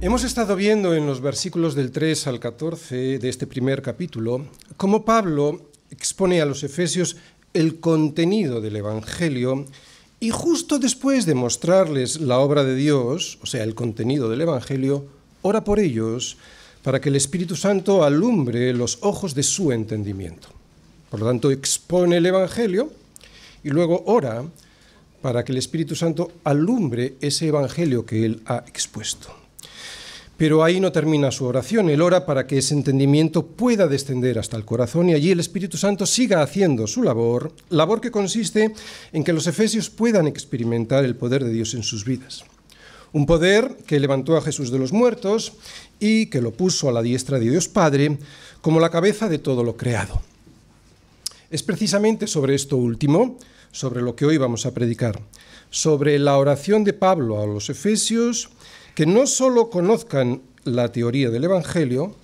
Hemos estado viendo en los versículos del 3 al 14 de este primer capítulo cómo Pablo expone a los efesios el contenido del Evangelio y justo después de mostrarles la obra de Dios, o sea, el contenido del Evangelio, ora por ellos para que el Espíritu Santo alumbre los ojos de su entendimiento. Por lo tanto, expone el Evangelio y luego ora para que el Espíritu Santo alumbre ese Evangelio que él ha expuesto. Pero ahí no termina su oración. Él ora para que ese entendimiento pueda descender hasta el corazón y allí el Espíritu Santo siga haciendo su labor que consiste en que los efesios puedan experimentar el poder de Dios en sus vidas. Un poder que levantó a Jesús de los muertos y que lo puso a la diestra de Dios Padre como la cabeza de todo lo creado. Es precisamente sobre esto último, sobre lo que hoy vamos a predicar, sobre la oración de Pablo a los efesios, que no solo conozcan la teoría del Evangelio,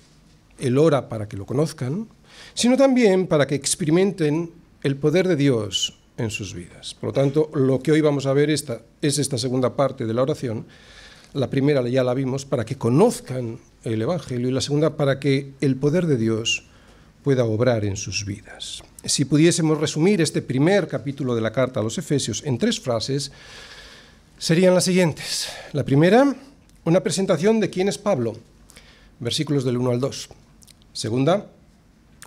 él ora para que lo conozcan, sino también para que experimenten el poder de Dios en sus vidas. Por lo tanto, lo que hoy vamos a ver es esta segunda parte de la oración. La primera ya la vimos, para que conozcan el Evangelio, y la segunda para que el poder de Dios pueda obrar en sus vidas. Si pudiésemos resumir este primer capítulo de la carta a los Efesios en 3 frases, serían las siguientes. La primera, una presentación de quién es Pablo, versículos del 1 al 2. Segunda,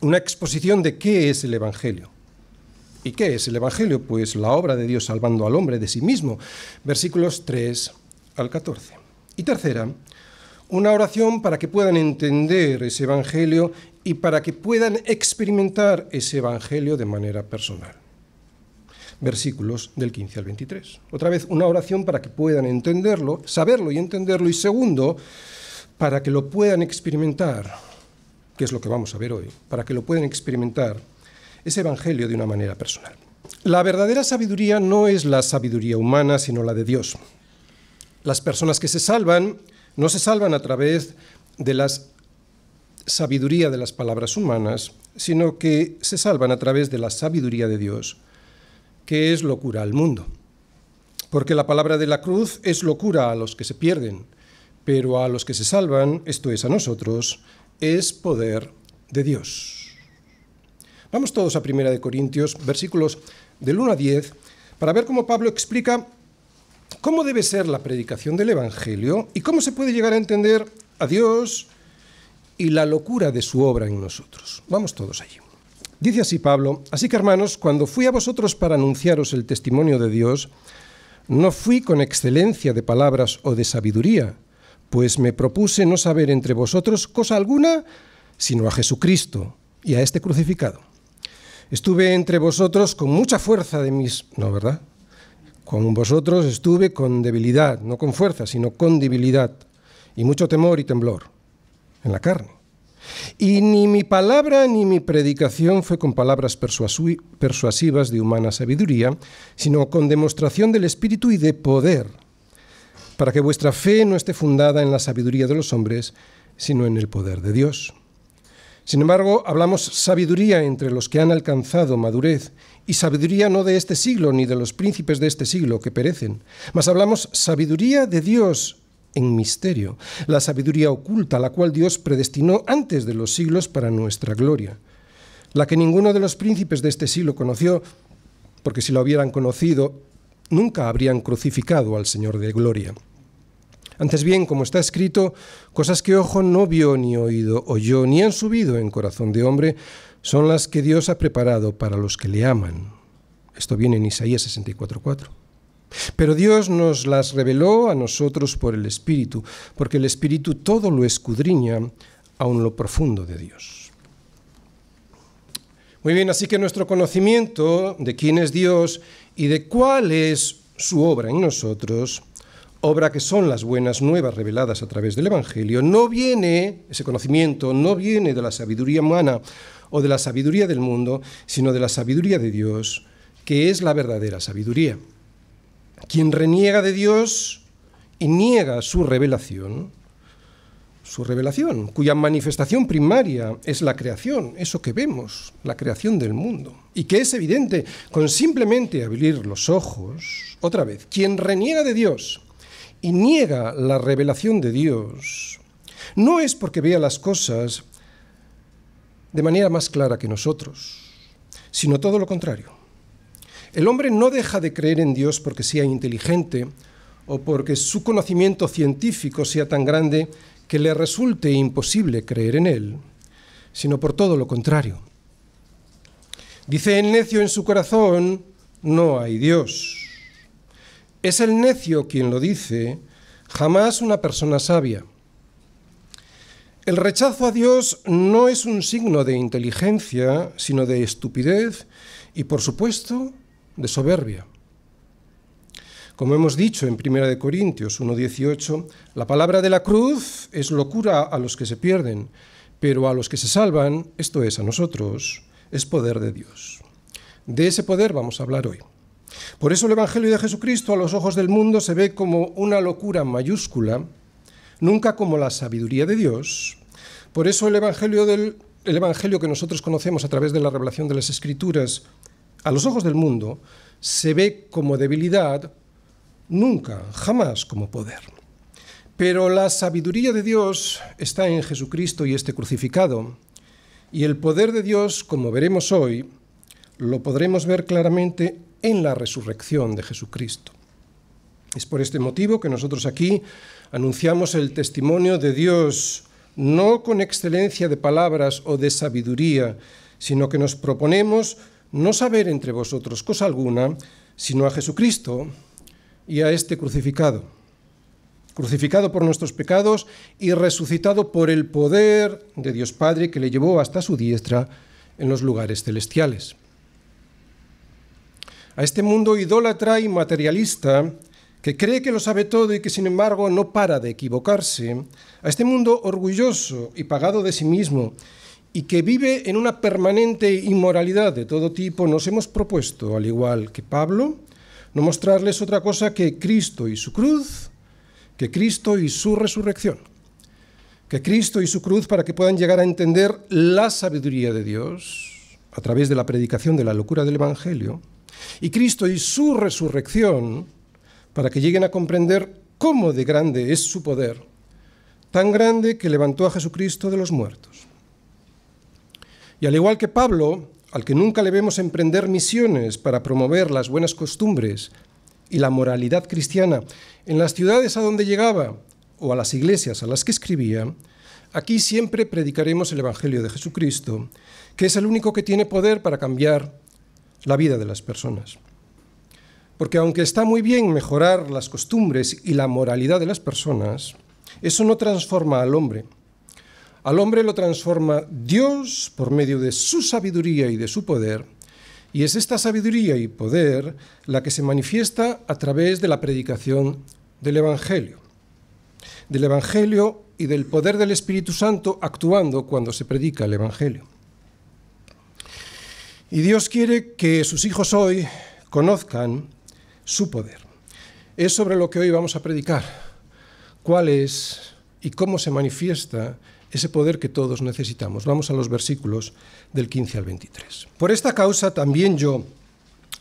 una exposición de qué es el Evangelio. ¿Y qué es el Evangelio? Pues la obra de Dios salvando al hombre de sí mismo, versículos 3 al 14. Y tercera, una oración para que puedan entender ese Evangelio y para que puedan experimentar ese Evangelio de manera personal. Versículos del 15 al 23. Otra vez, una oración para que puedan entenderlo, saberlo y entenderlo. Y segundo, para que lo puedan experimentar, que es lo que vamos a ver hoy, para que lo puedan experimentar ese Evangelio de una manera personal. La verdadera sabiduría no es la sabiduría humana, sino la de Dios. Las personas que se salvan no se salvan a través de la sabiduría de las palabras humanas, sino que se salvan a través de la sabiduría de Dios, que es locura al mundo. Porque la palabra de la cruz es locura a los que se pierden, pero a los que se salvan, esto es a nosotros, es poder de Dios. Vamos todos a 1 Corintios, versículos del 1 a 10, para ver cómo Pablo explica cómo debe ser la predicación del Evangelio y cómo se puede llegar a entender a Dios y la locura de su obra en nosotros. Vamos todos allí. Dice así Pablo: así que, hermanos, cuando fui a vosotros para anunciaros el testimonio de Dios, no fui con excelencia de palabras o de sabiduría, pues me propuse no saber entre vosotros cosa alguna, sino a Jesucristo y a este crucificado. Estuve entre vosotros con mucha fuerza de mis... No, ¿verdad? Con vosotros estuve con debilidad, no con fuerza, sino con debilidad, y mucho temor y temblor en la carne. Y ni mi palabra ni mi predicación fue con palabras persuasivas de humana sabiduría, sino con demostración del Espíritu y de poder, para que vuestra fe no esté fundada en la sabiduría de los hombres, sino en el poder de Dios. Sin embargo, hablamos sabiduría entre los que han alcanzado madurez, y sabiduría no de este siglo ni de los príncipes de este siglo que perecen, mas hablamos sabiduría de Dios en misterio, la sabiduría oculta, la cual Dios predestinó antes de los siglos para nuestra gloria, la que ninguno de los príncipes de este siglo conoció, porque si lo hubieran conocido, nunca habrían crucificado al Señor de gloria. Antes bien, como está escrito, cosas que ojo no vio ni oído oyó, ni han subido en corazón de hombre, son las que Dios ha preparado para los que le aman. Esto viene en Isaías 64:4. Pero Dios nos las reveló a nosotros por el Espíritu, porque el Espíritu todo lo escudriña, aun lo profundo de Dios. Muy bien, así que nuestro conocimiento de quién es Dios y de cuál es su obra en nosotros, obra que son las buenas nuevas reveladas a través del Evangelio, ese conocimiento no viene de la sabiduría humana o de la sabiduría del mundo, sino de la sabiduría de Dios, que es la verdadera sabiduría. Quien reniega de Dios y niega su revelación, cuya manifestación primaria es la creación, eso que vemos, la creación del mundo, y que es evidente con simplemente abrir los ojos. Otra vez, quien reniega de Dios y niega la revelación de Dios, no es porque vea las cosas de manera más clara que nosotros, sino todo lo contrario. El hombre no deja de creer en Dios porque sea inteligente o porque su conocimiento científico sea tan grande que le resulte imposible creer en Él, sino por todo lo contrario. Dice el necio en su corazón, no hay Dios. Es el necio quien lo dice, jamás una persona sabia. El rechazo a Dios no es un signo de inteligencia, sino de estupidez y, por supuesto, de soberbia. Como hemos dicho en 1 Corintios 1:18, la palabra de la cruz es locura a los que se pierden, pero a los que se salvan, esto es, a nosotros, es poder de Dios. De ese poder vamos a hablar hoy. Por eso el Evangelio de Jesucristo a los ojos del mundo se ve como una locura mayúscula, nunca como la sabiduría de Dios. Por eso el Evangelio que nosotros conocemos a través de la revelación de las Escrituras, a los ojos del mundo, se ve como debilidad, nunca, jamás como poder. Pero la sabiduría de Dios está en Jesucristo y este crucificado, y el poder de Dios, como veremos hoy, lo podremos ver claramente en la resurrección de Jesucristo. Es por este motivo que nosotros aquí anunciamos el testimonio de Dios, no con excelencia de palabras o de sabiduría, sino que nos proponemos no saber entre vosotros cosa alguna, sino a Jesucristo y a este crucificado por nuestros pecados y resucitado por el poder de Dios Padre que le llevó hasta su diestra en los lugares celestiales. A este mundo idólatra y materialista que cree que lo sabe todo y que sin embargo no para de equivocarse, a este mundo orgulloso y pagado de sí mismo y que vive en una permanente inmoralidad de todo tipo, nos hemos propuesto, al igual que Pablo, no mostrarles otra cosa que Cristo y su cruz, que Cristo y su resurrección, que Cristo y su cruz para que puedan llegar a entender la sabiduría de Dios a través de la predicación de la locura del Evangelio, y Cristo y su resurrección para que lleguen a comprender cómo de grande es su poder, tan grande que levantó a Jesucristo de los muertos. Y al igual que Pablo, al que nunca le vemos emprender misiones para promover las buenas costumbres y la moralidad cristiana en las ciudades a donde llegaba o a las iglesias a las que escribía, aquí siempre predicaremos el Evangelio de Jesucristo, que es el único que tiene poder para cambiar la vida de las personas. Porque aunque está muy bien mejorar las costumbres y la moralidad de las personas, eso no transforma al hombre. Al hombre lo transforma Dios por medio de su sabiduría y de su poder, y es esta sabiduría y poder la que se manifiesta a través de la predicación del Evangelio y del poder del Espíritu Santo actuando cuando se predica el Evangelio. Y Dios quiere que sus hijos hoy conozcan su poder. Es sobre lo que hoy vamos a predicar. ¿Cuál es y cómo se manifiesta ese poder que todos necesitamos? Vamos a los versículos del 15 al 23. Por esta causa también yo,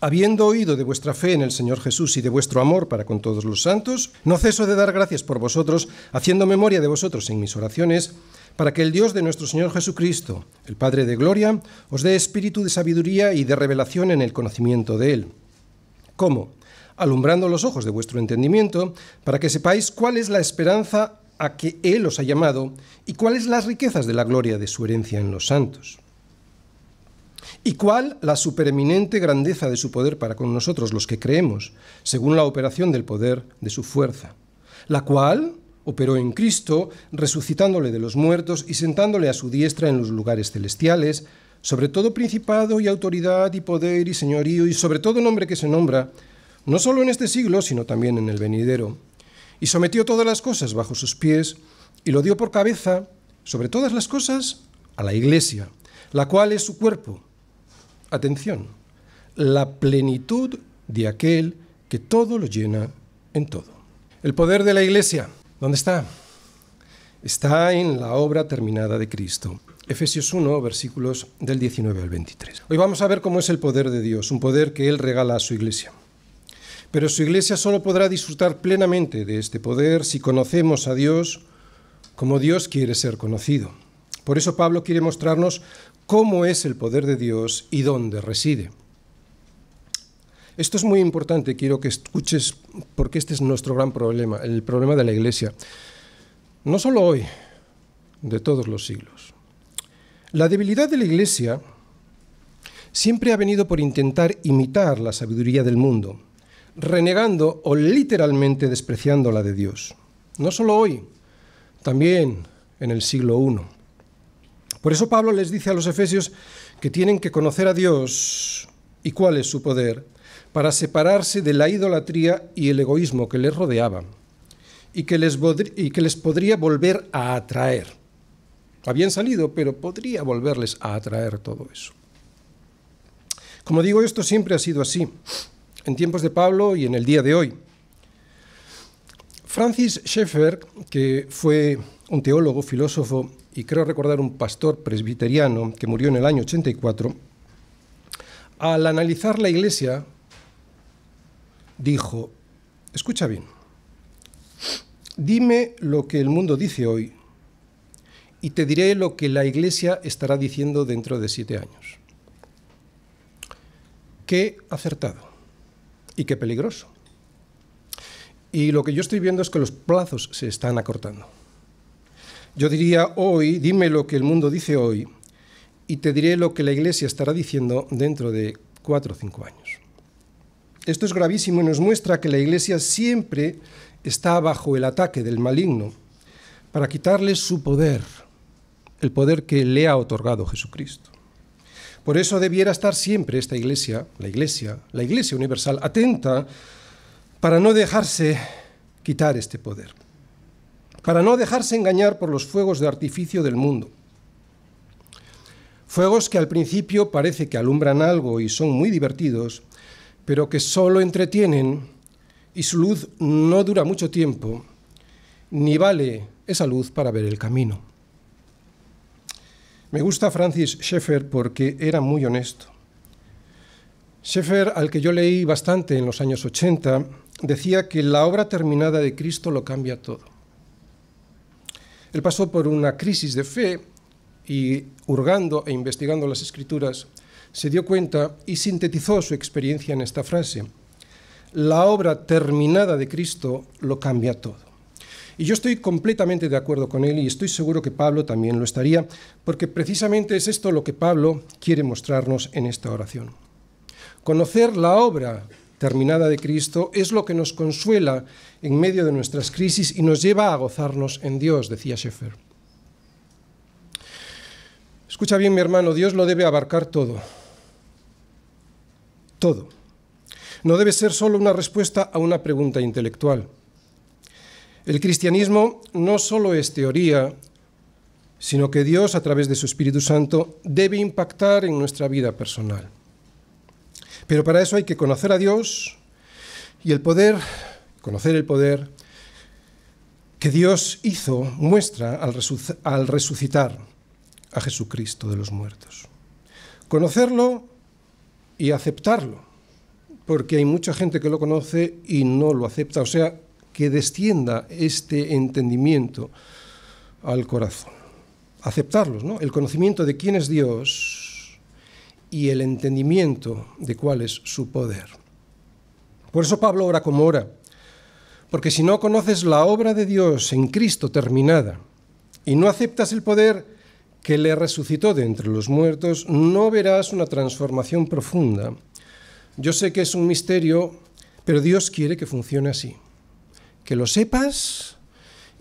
habiendo oído de vuestra fe en el Señor Jesús y de vuestro amor para con todos los santos, no ceso de dar gracias por vosotros, haciendo memoria de vosotros en mis oraciones, para que el Dios de nuestro Señor Jesucristo, el Padre de gloria, os dé espíritu de sabiduría y de revelación en el conocimiento de Él. ¿Cómo? Alumbrando los ojos de vuestro entendimiento, para que sepáis cuál es la esperanza a que Él os ha llamado y cuáles las riquezas de la gloria de su herencia en los santos. Y cuál la supereminente grandeza de su poder para con nosotros los que creemos, según la operación del poder de su fuerza, la cual operó en Cristo, resucitándole de los muertos y sentándole a su diestra en los lugares celestiales, sobre todo principado y autoridad y poder y señorío y sobre todo nombre que se nombra, no solo en este siglo, sino también en el venidero. Y sometió todas las cosas bajo sus pies y lo dio por cabeza, sobre todas las cosas, a la Iglesia, la cual es su cuerpo. Atención, la plenitud de aquel que todo lo llena en todo. El poder de la Iglesia, ¿dónde está? Está en la obra terminada de Cristo. Efesios 1, versículos del 19 al 23. Hoy vamos a ver cómo es el poder de Dios, un poder que Él regala a su Iglesia. Pero su Iglesia solo podrá disfrutar plenamente de este poder si conocemos a Dios como Dios quiere ser conocido. Por eso Pablo quiere mostrarnos cómo es el poder de Dios y dónde reside. Esto es muy importante, quiero que escuches, porque este es nuestro gran problema, el problema de la Iglesia. No solo hoy, de todos los siglos. La debilidad de la Iglesia siempre ha venido por intentar imitar la sabiduría del mundo, renegando o literalmente despreciando la de Dios. No solo hoy, también en el siglo I. Por eso Pablo les dice a los efesios que tienen que conocer a Dios y cuál es su poder para separarse de la idolatría y el egoísmo que les rodeaba y que les podría volver a atraer. Habían salido, pero podría volverles a atraer todo eso. Como digo, esto siempre ha sido así, en tiempos de Pablo y en el día de hoy. Francis Schaeffer, que fue un teólogo, filósofo y creo recordar un pastor presbiteriano que murió en el año 84, al analizar la Iglesia, dijo, escucha bien, dime lo que el mundo dice hoy y te diré lo que la Iglesia estará diciendo dentro de 7 años. Qué acertado y qué peligroso. Y lo que yo estoy viendo es que los plazos se están acortando. Yo diría hoy, dime lo que el mundo dice hoy, y te diré lo que la Iglesia estará diciendo dentro de 4 o 5 años. Esto es gravísimo y nos muestra que la Iglesia siempre está bajo el ataque del maligno para quitarle su poder, el poder que le ha otorgado Jesucristo. Por eso debiera estar siempre esta Iglesia, la Iglesia universal, atenta para no dejarse quitar este poder, para no dejarse engañar por los fuegos de artificio del mundo. Fuegos que al principio parece que alumbran algo y son muy divertidos, pero que solo entretienen y su luz no dura mucho tiempo, ni vale esa luz para ver el camino. Me gusta Francis Schaeffer porque era muy honesto. Schaeffer, al que yo leí bastante en los años 80, decía que la obra terminada de Cristo lo cambia todo. Él pasó por una crisis de fe y, hurgando e investigando las Escrituras, se dio cuenta y sintetizó su experiencia en esta frase: la obra terminada de Cristo lo cambia todo. Y yo estoy completamente de acuerdo con él y estoy seguro que Pablo también lo estaría, porque precisamente es esto lo que Pablo quiere mostrarnos en esta oración. Conocer la obra terminada de Cristo es lo que nos consuela en medio de nuestras crisis y nos lleva a gozarnos en Dios, decía Schaeffer. Escucha bien, mi hermano, Dios lo debe abarcar todo. Todo. No debe ser solo una respuesta a una pregunta intelectual. El cristianismo no solo es teoría, sino que Dios, a través de su Espíritu Santo, debe impactar en nuestra vida personal. Pero para eso hay que conocer a Dios y conocer el poder que Dios muestra al resucitar a Jesucristo de los muertos. Conocerlo y aceptarlo, porque hay mucha gente que lo conoce y no lo acepta, o sea, que descienda este entendimiento al corazón. Aceptarlos, ¿no? El conocimiento de quién es Dios y el entendimiento de cuál es su poder. Por eso Pablo ora como ora, porque si no conoces la obra de Dios en Cristo terminada y no aceptas el poder que le resucitó de entre los muertos, no verás una transformación profunda. Yo sé que es un misterio, pero Dios quiere que funcione así. Que lo sepas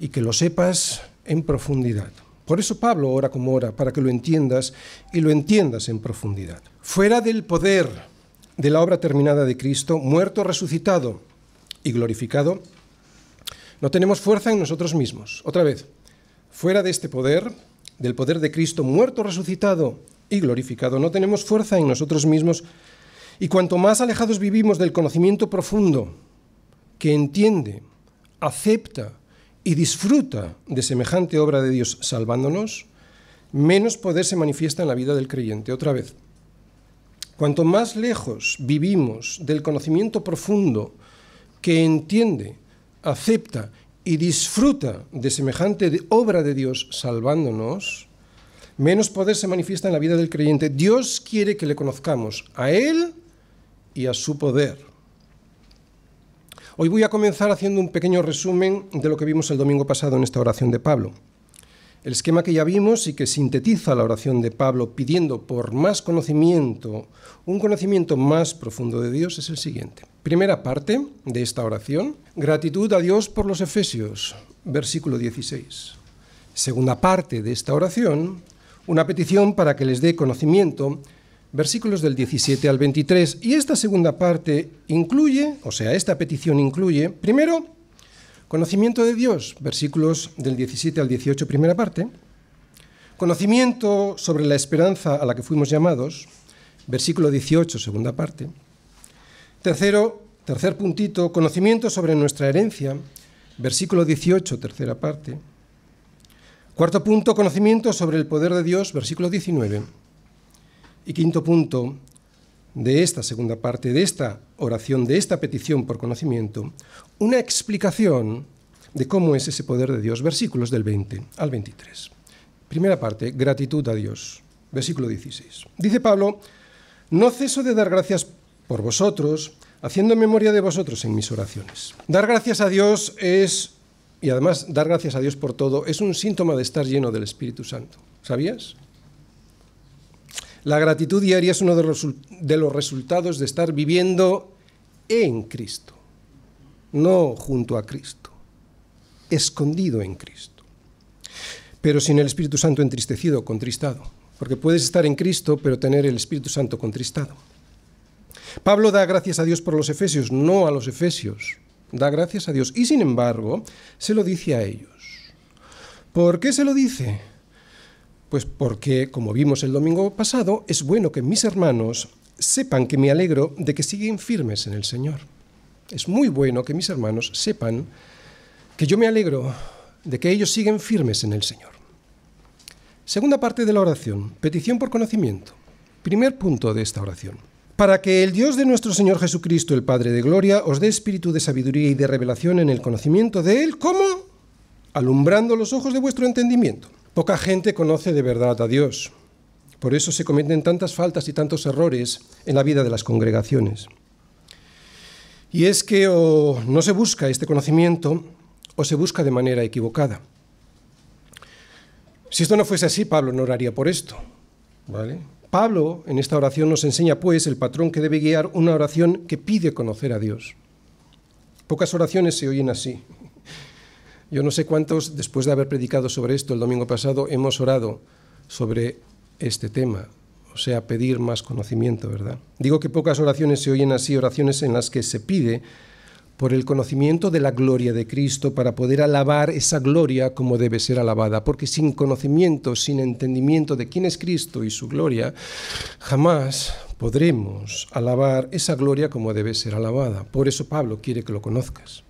y que lo sepas en profundidad. Por eso Pablo ora como ora, para que lo entiendas y lo entiendas en profundidad. Fuera del poder de la obra terminada de Cristo, muerto, resucitado y glorificado, no tenemos fuerza en nosotros mismos. Otra vez, fuera de este poder, del poder de Cristo, muerto, resucitado y glorificado, no tenemos fuerza en nosotros mismos, y cuanto más alejados vivimos del conocimiento profundo que entiende, acepta y disfruta de semejante obra de Dios salvándonos, menos poder se manifiesta en la vida del creyente. Otra vez, cuanto más lejos vivimos del conocimiento profundo que entiende, acepta y disfruta de semejante obra de Dios salvándonos, menos poder se manifiesta en la vida del creyente. Dios quiere que le conozcamos a Él y a su poder. Hoy voy a comenzar haciendo un pequeño resumen de lo que vimos el domingo pasado en esta oración de Pablo. El esquema que ya vimos y que sintetiza la oración de Pablo pidiendo por más conocimiento, un conocimiento más profundo de Dios, es el siguiente. Primera parte de esta oración, gratitud a Dios por los Efesios, versículo 16. Segunda parte de esta oración, una petición para que les dé conocimiento, versículos del 17 al 23. Y esta segunda parte incluye, esta petición incluye, primero, conocimiento de Dios, versículos del 17 al 18, primera parte. Conocimiento sobre la esperanza a la que fuimos llamados, versículo 18, segunda parte. Tercer puntito, conocimiento sobre nuestra herencia, versículo 18, tercera parte. Cuarto punto, conocimiento sobre el poder de Dios, versículo 19. Y quinto punto de esta segunda parte, de esta oración, de esta petición por conocimiento, una explicación de cómo es ese poder de Dios, versículos del 20 al 23. Primera parte, gratitud a Dios, versículo 16. Dice Pablo, no ceso de dar gracias por vosotros, haciendo memoria de vosotros en mis oraciones. Dar gracias a Dios y además dar gracias a Dios por todo, es un síntoma de estar lleno del Espíritu Santo. ¿Sabías? La gratitud diaria es uno de los resultados de estar viviendo en Cristo, no junto a Cristo, escondido en Cristo. Pero sin el Espíritu Santo entristecido o contristado, porque puedes estar en Cristo, pero tener el Espíritu Santo contristado. Pablo da gracias a Dios por los efesios, no a los efesios, da gracias a Dios, y sin embargo, se lo dice a ellos. ¿Por qué se lo dice? Pues porque, como vimos el domingo pasado, es bueno que mis hermanos sepan que me alegro de que siguen firmes en el Señor. Es muy bueno que mis hermanos sepan que yo me alegro de que ellos siguen firmes en el Señor. Segunda parte de la oración, petición por conocimiento. Primer punto de esta oración. Para que el Dios de nuestro Señor Jesucristo, el Padre de Gloria, os dé espíritu de sabiduría y de revelación en el conocimiento de Él, ¿cómo? Alumbrando los ojos de vuestro entendimiento. Poca gente conoce de verdad a Dios. Por eso se cometen tantas faltas y tantos errores en la vida de las congregaciones. Y es que o no se busca este conocimiento o se busca de manera equivocada. Si esto no fuese así, Pablo no oraría por esto, ¿vale? Pablo en esta oración nos enseña pues el patrón que debe guiar una oración que pide conocer a Dios. Pocas oraciones se oyen así. Yo no sé cuántos, después de haber predicado sobre esto el domingo pasado, hemos orado sobre este tema, pedir más conocimiento, ¿verdad? Digo que pocas oraciones se oyen así, oraciones en las que se pide por el conocimiento de la gloria de Cristo para poder alabar esa gloria como debe ser alabada, porque sin conocimiento, sin entendimiento de quién es Cristo y su gloria, jamás podremos alabar esa gloria como debe ser alabada. Por eso Pablo quiere que lo conozcas.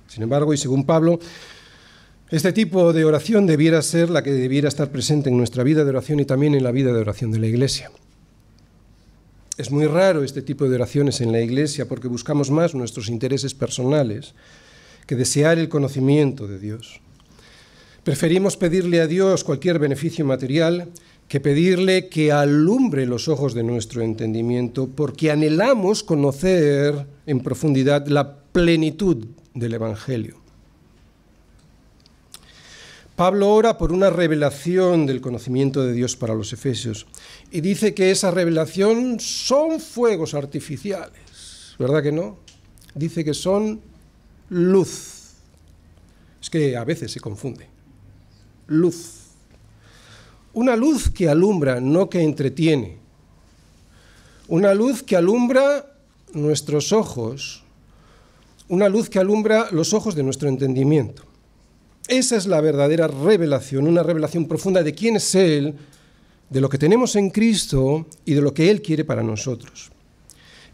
Sin embargo, y según Pablo, este tipo de oración debiera ser la que debiera estar presente en nuestra vida de oración y también en la vida de oración de la Iglesia. Es muy raro este tipo de oraciones en la Iglesia porque buscamos más nuestros intereses personales que desear el conocimiento de Dios. Preferimos pedirle a Dios cualquier beneficio material que pedirle que alumbre los ojos de nuestro entendimiento porque anhelamos conocer en profundidad la plenitud del Evangelio. Pablo ora por una revelación del conocimiento de Dios para los efesios y dice que esa revelación son fuegos artificiales, ¿verdad que no? Dice que son luz. Es que a veces se confunde. Luz. Una luz que alumbra, no que entretiene. Una luz que alumbra nuestros ojos. Una luz que alumbra los ojos de nuestro entendimiento. Esa es la verdadera revelación, una revelación profunda de quién es Él, de lo que tenemos en Cristo y de lo que Él quiere para nosotros.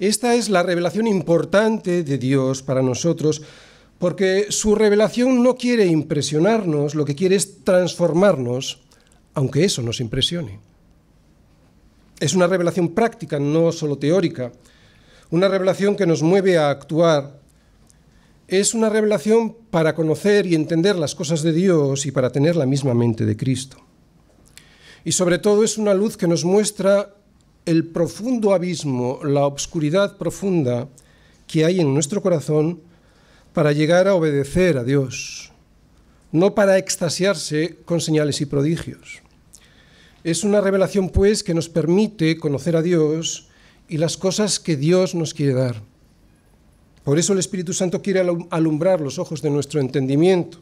Esta es la revelación importante de Dios para nosotros, porque su revelación no quiere impresionarnos, lo que quiere es transformarnos, aunque eso nos impresione. Es una revelación práctica, no solo teórica, una revelación que nos mueve a actuar Es una revelación para conocer y entender las cosas de Dios y para tener la misma mente de Cristo. Y sobre todo es una luz que nos muestra el profundo abismo, la obscuridad profunda que hay en nuestro corazón para llegar a obedecer a Dios, no para extasiarse con señales y prodigios. Es una revelación, pues, que nos permite conocer a Dios y las cosas que Dios nos quiere dar. Por eso el Espíritu Santo quiere alumbrar los ojos de nuestro entendimiento,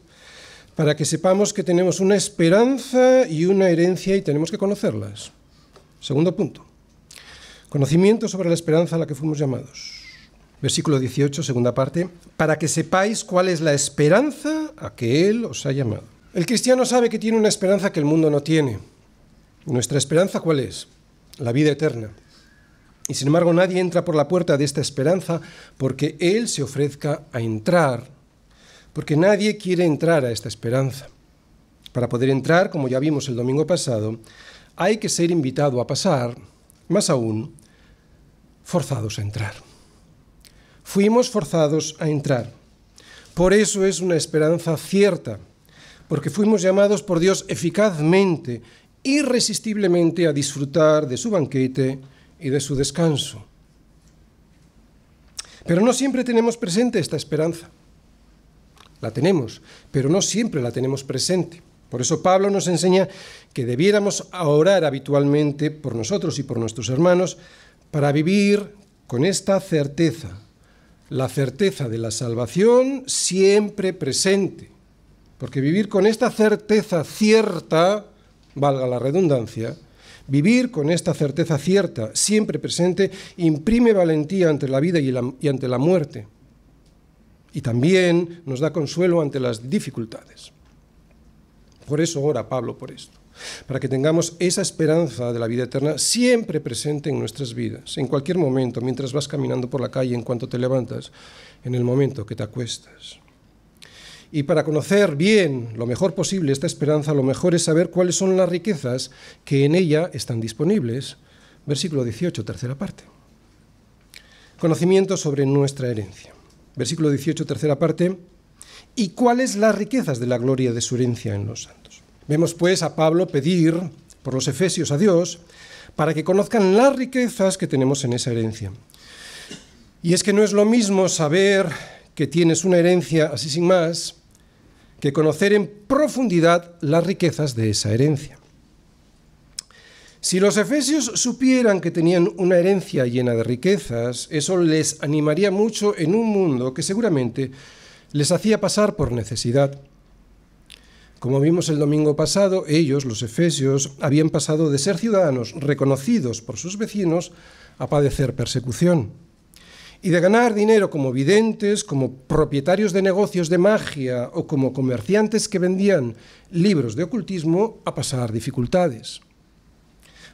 para que sepamos que tenemos una esperanza y una herencia y tenemos que conocerlas. Segundo punto, conocimiento sobre la esperanza a la que fuimos llamados. Versículo 18, segunda parte, para que sepáis cuál es la esperanza a que Él os ha llamado. El cristiano sabe que tiene una esperanza que el mundo no tiene. ¿Nuestra esperanza cuál es? La vida eterna. Y sin embargo nadie entra por la puerta de esta esperanza porque Él se ofrezca a entrar, porque nadie quiere entrar a esta esperanza. Para poder entrar, como ya vimos el domingo pasado, hay que ser invitado a pasar, más aún, forzados a entrar. Fuimos forzados a entrar. Por eso es una esperanza cierta, porque fuimos llamados por Dios eficazmente, irresistiblemente a disfrutar de su banquete y de su descanso. Pero no siempre tenemos presente esta esperanza. La tenemos, pero no siempre la tenemos presente. Por eso Pablo nos enseña que debiéramos orar habitualmente por nosotros y por nuestros hermanos para vivir con esta certeza, la certeza de la salvación siempre presente. Porque vivir con esta certeza cierta, valga la redundancia, vivir con esta certeza cierta, siempre presente, imprime valentía ante la vida y ante la muerte. Y también nos da consuelo ante las dificultades. Por eso ora Pablo por esto, para que tengamos esa esperanza de la vida eterna siempre presente en nuestras vidas, en cualquier momento, mientras vas caminando por la calle, en cuanto te levantas, en el momento que te acuestas. Y para conocer bien, lo mejor posible, esta esperanza, lo mejor es saber cuáles son las riquezas que en ella están disponibles. Versículo 18, tercera parte. Conocimiento sobre nuestra herencia. Versículo 18, tercera parte. ¿Y cuáles las riquezas de la gloria de su herencia en los santos? Vemos pues a Pablo pedir por los efesios a Dios para que conozcan las riquezas que tenemos en esa herencia. Y es que no es lo mismo saber que tienes una herencia así sin más, que conocer en profundidad las riquezas de esa herencia. Si los efesios supieran que tenían una herencia llena de riquezas, eso les animaría mucho en un mundo que seguramente les hacía pasar por necesidad. Como vimos el domingo pasado, ellos, los efesios, habían pasado de ser ciudadanos reconocidos por sus vecinos a padecer persecución. Y de ganar dinero como videntes, como propietarios de negocios de magia o como comerciantes que vendían libros de ocultismo a pasar dificultades.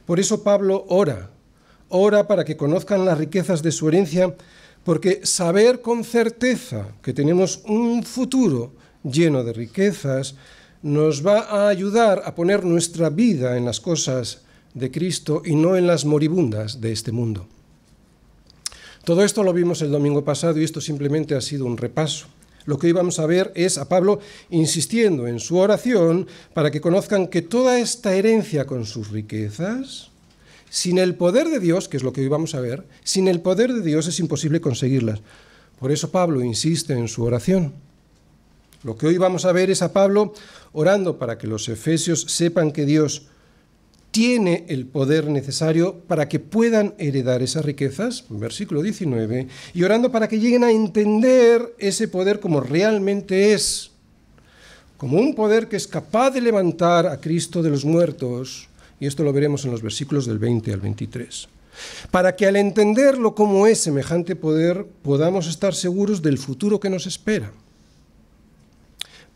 Por eso Pablo ora para que conozcan las riquezas de su herencia, porque saber con certeza que tenemos un futuro lleno de riquezas nos va a ayudar a poner nuestra vida en las cosas de Cristo y no en las moribundas de este mundo. Todo esto lo vimos el domingo pasado y esto simplemente ha sido un repaso. Lo que hoy vamos a ver es a Pablo insistiendo en su oración para que conozcan que toda esta herencia con sus riquezas, sin el poder de Dios, que es lo que hoy vamos a ver, sin el poder de Dios es imposible conseguirlas. Por eso Pablo insiste en su oración. Lo que hoy vamos a ver es a Pablo orando para que los efesios sepan que Dios tiene el poder necesario para que puedan heredar esas riquezas, versículo 19, y orando para que lleguen a entender ese poder como realmente es, como un poder que es capaz de levantar a Cristo de los muertos, y esto lo veremos en los versículos del 20 al 23, para que al entenderlo como es semejante poder, podamos estar seguros del futuro que nos espera.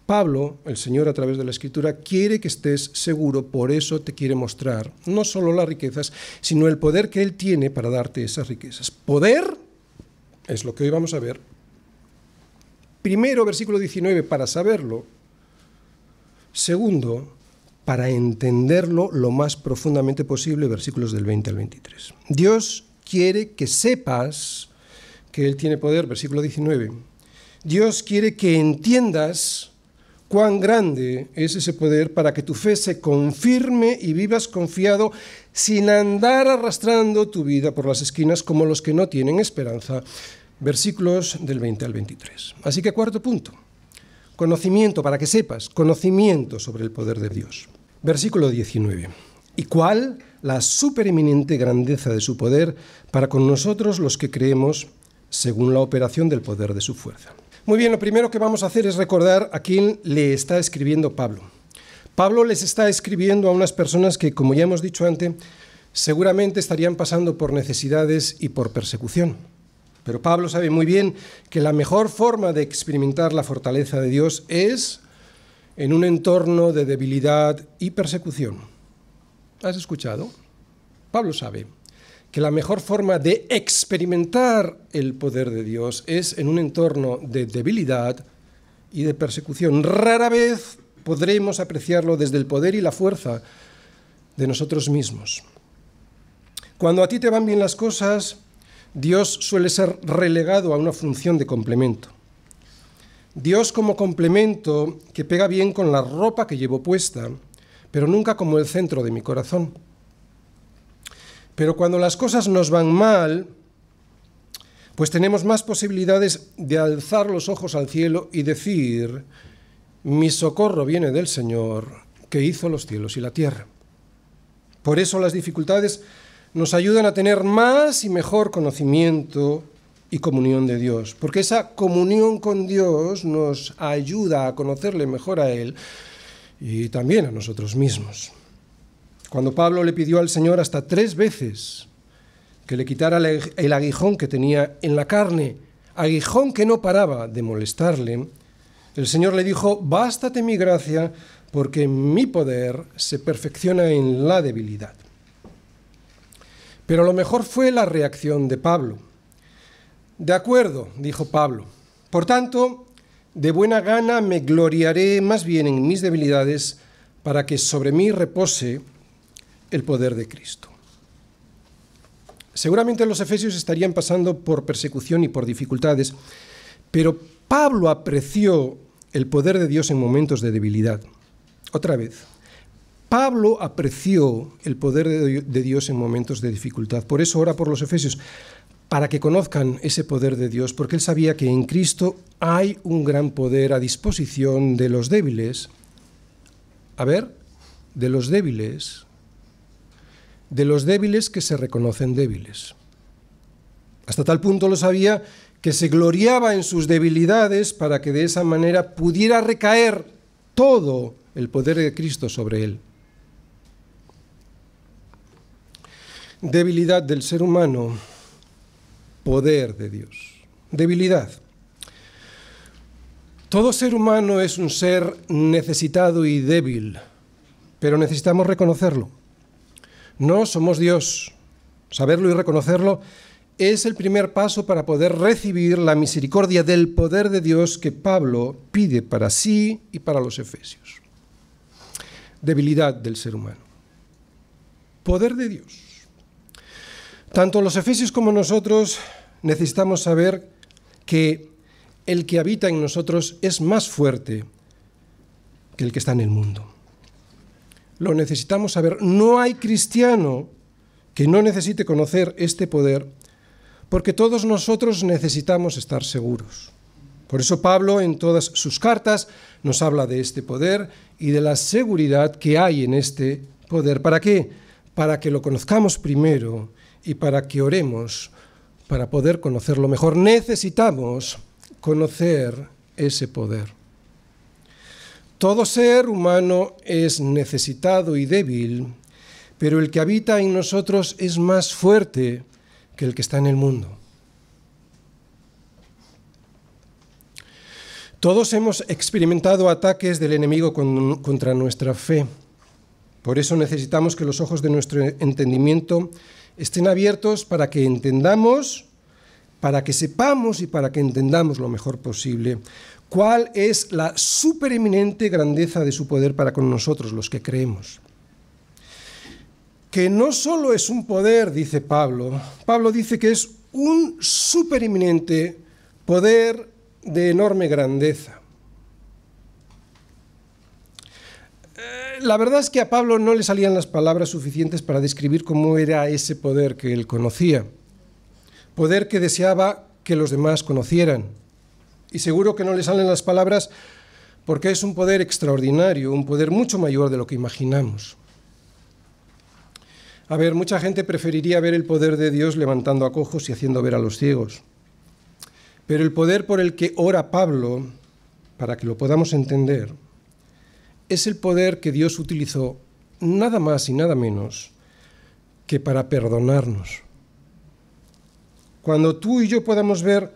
Pablo, el Señor a través de la Escritura, quiere que estés seguro, por eso te quiere mostrar no solo las riquezas, sino el poder que Él tiene para darte esas riquezas. Poder es lo que hoy vamos a ver. Primero, versículo 19, para saberlo. Segundo, para entenderlo lo más profundamente posible, versículos del 20 al 23. Dios quiere que sepas que Él tiene poder, versículo 19. Dios quiere que entiendas cuán grande es ese poder para que tu fe se confirme y vivas confiado sin andar arrastrando tu vida por las esquinas como los que no tienen esperanza. Versículos del 20 al 23. Así que cuarto punto, conocimiento, para que sepas, conocimiento sobre el poder de Dios. Versículo 19. ¿Y cuál? La supereminente grandeza de su poder para con nosotros los que creemos según la operación del poder de su fuerza. Muy bien, lo primero que vamos a hacer es recordar a quién le está escribiendo Pablo. Pablo les está escribiendo a unas personas que, como ya hemos dicho antes, seguramente estarían pasando por necesidades y por persecución. Pero Pablo sabe muy bien que la mejor forma de experimentar la fortaleza de Dios es en un entorno de debilidad y persecución. ¿Has escuchado? Pablo sabe que la mejor forma de experimentar el poder de Dios es en un entorno de debilidad y de persecución. Rara vez podremos apreciarlo desde el poder y la fuerza de nosotros mismos. Cuando a ti te van bien las cosas, Dios suele ser relegado a una función de complemento. Dios como complemento que pega bien con la ropa que llevo puesta, pero nunca como el centro de mi corazón. Pero cuando las cosas nos van mal, pues tenemos más posibilidades de alzar los ojos al cielo y decir: mi socorro viene del Señor, que hizo los cielos y la tierra. Por eso las dificultades nos ayudan a tener más y mejor conocimiento y comunión de Dios, porque esa comunión con Dios nos ayuda a conocerle mejor a Él y también a nosotros mismos. Cuando Pablo le pidió al Señor hasta 3 veces que le quitara el aguijón que tenía en la carne, aguijón que no paraba de molestarle, el Señor le dijo: bástate mi gracia, porque mi poder se perfecciona en la debilidad. Pero lo mejor fue la reacción de Pablo. De acuerdo, dijo Pablo. Por tanto, de buena gana me gloriaré más bien en mis debilidades, para que sobre mí repose el poder de Cristo. Seguramente los efesios estarían pasando por persecución y por dificultades, pero Pablo apreció el poder de Dios en momentos de debilidad. Otra vez, Pablo apreció el poder de Dios en momentos de dificultad. Por eso ora por los efesios, para que conozcan ese poder de Dios, porque él sabía que en Cristo hay un gran poder a disposición de los débiles. De los débiles que se reconocen débiles. Hasta tal punto lo sabía que se gloriaba en sus debilidades para que de esa manera pudiera recaer todo el poder de Cristo sobre él. Debilidad del ser humano, poder de Dios. Debilidad. Todo ser humano es un ser necesitado y débil, pero necesitamos reconocerlo. No somos Dios. Saberlo y reconocerlo es el primer paso para poder recibir la misericordia del poder de Dios que Pablo pide para sí y para los efesios. Debilidad del ser humano. Poder de Dios. Tanto los efesios como nosotros necesitamos saber que el que habita en nosotros es más fuerte que el que está en el mundo. Lo necesitamos saber. No hay cristiano que no necesite conocer este poder, porque todos nosotros necesitamos estar seguros. Por eso Pablo en todas sus cartas nos habla de este poder y de la seguridad que hay en este poder. ¿Para qué? Para que lo conozcamos primero y para que oremos para poder conocerlo mejor. Necesitamos conocer ese poder. Todo ser humano es necesitado y débil, pero el que habita en nosotros es más fuerte que el que está en el mundo. Todos hemos experimentado ataques del enemigo contra nuestra fe. Por eso necesitamos que los ojos de nuestro entendimiento estén abiertos para que entendamos, para que sepamos y para que entendamos lo mejor posible cuál es la supereminente grandeza de su poder para con nosotros, los que creemos. Que no solo es un poder, dice Pablo. Pablo dice que es un supereminente poder de enorme grandeza. La verdad es que a Pablo no le salían las palabras suficientes para describir cómo era ese poder que él conocía, poder que deseaba que los demás conocieran. Y seguro que no le salen las palabras porque es un poder extraordinario, un poder mucho mayor de lo que imaginamos. A ver, mucha gente preferiría ver el poder de Dios levantando a cojos y haciendo ver a los ciegos. Pero el poder por el que ora Pablo, para que lo podamos entender, es el poder que Dios utilizó nada más y nada menos que para perdonarnos. Cuando tú y yo podamos ver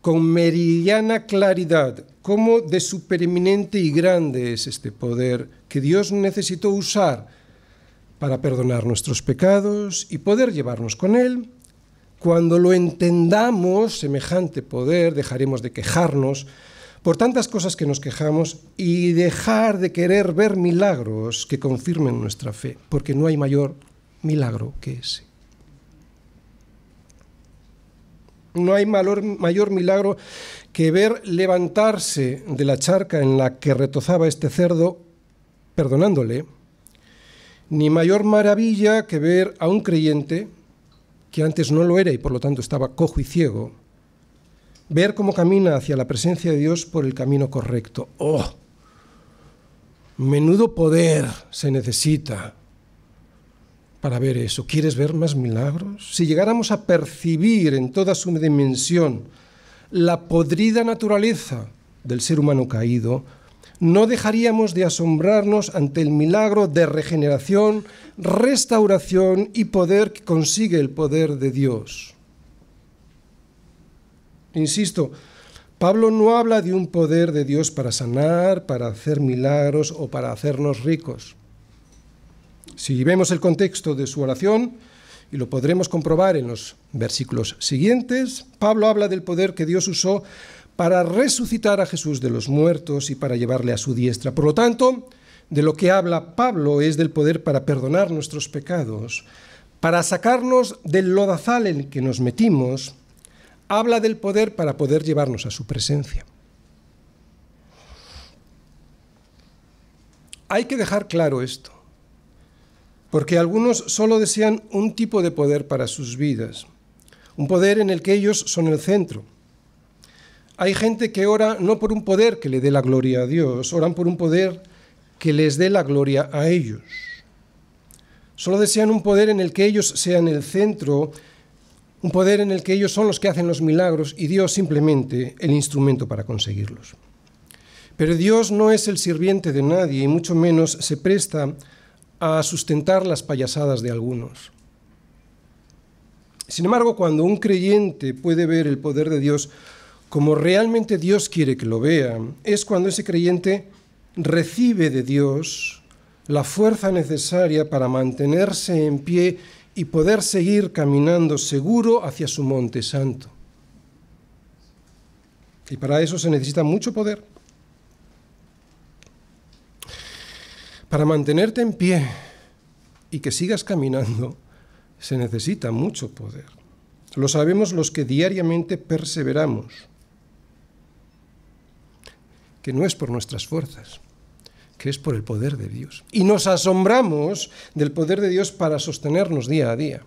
con meridiana claridad cómo de supereminente y grande es este poder que Dios necesitó usar para perdonar nuestros pecados y poder llevarnos con Él, cuando lo entendamos, semejante poder, dejaremos de quejarnos por tantas cosas que nos quejamos y dejar de querer ver milagros que confirmen nuestra fe, porque no hay mayor milagro que ese. No hay mayor milagro que ver levantarse de la charca en la que retozaba este cerdo, perdonándole, ni mayor maravilla que ver a un creyente, que antes no lo era y por lo tanto estaba cojo y ciego, ver cómo camina hacia la presencia de Dios por el camino correcto. ¡Oh! Menudo poder se necesita para ver eso. ¿Quieres ver más milagros? Si llegáramos a percibir en toda su dimensión la podrida naturaleza del ser humano caído, no dejaríamos de asombrarnos ante el milagro de regeneración, restauración y poder que consigue el poder de Dios. Insisto, Pablo no habla de un poder de Dios para sanar, para hacer milagros o para hacernos ricos. Si vemos el contexto de su oración, y lo podremos comprobar en los versículos siguientes, Pablo habla del poder que Dios usó para resucitar a Jesús de los muertos y para llevarle a su diestra. Por lo tanto, de lo que habla Pablo es del poder para perdonar nuestros pecados, para sacarnos del lodazal en el que nos metimos. Habla del poder para poder llevarnos a su presencia. Hay que dejar claro esto, porque algunos solo desean un tipo de poder para sus vidas, un poder en el que ellos son el centro. Hay gente que ora no por un poder que le dé la gloria a Dios, oran por un poder que les dé la gloria a ellos. Solo desean un poder en el que ellos sean el centro, un poder en el que ellos son los que hacen los milagros y Dios simplemente el instrumento para conseguirlos. Pero Dios no es el sirviente de nadie y mucho menos se presta a sustentar las payasadas de algunos. Sin embargo, cuando un creyente puede ver el poder de Dios como realmente Dios quiere que lo vea, es cuando ese creyente recibe de Dios la fuerza necesaria para mantenerse en pie y poder seguir caminando seguro hacia su monte santo. Y para eso se necesita mucho poder. Para mantenerte en pie y que sigas caminando, se necesita mucho poder. Lo sabemos los que diariamente perseveramos, que no es por nuestras fuerzas, que es por el poder de Dios. Y nos asombramos del poder de Dios para sostenernos día a día.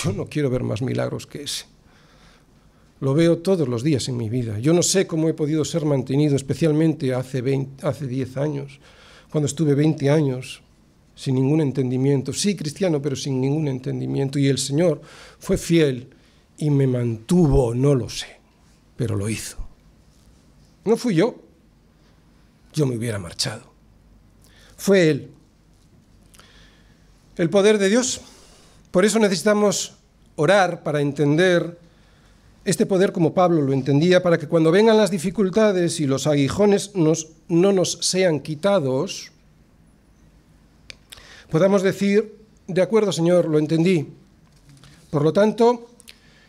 Yo no quiero ver más milagros que ese. Lo veo todos los días en mi vida. Yo no sé cómo he podido ser mantenido, especialmente hace 10 años, cuando estuve 20 años sin ningún entendimiento. Sí, cristiano, pero sin ningún entendimiento. Y el Señor fue fiel y me mantuvo, no lo sé, pero lo hizo. No fui yo me hubiera marchado. Fue Él. El poder de Dios. Por eso necesitamos orar para entender este poder como Pablo lo entendía, para que cuando vengan las dificultades y los aguijones no nos sean quitados, podamos decir, de acuerdo, Señor, lo entendí. Por lo tanto,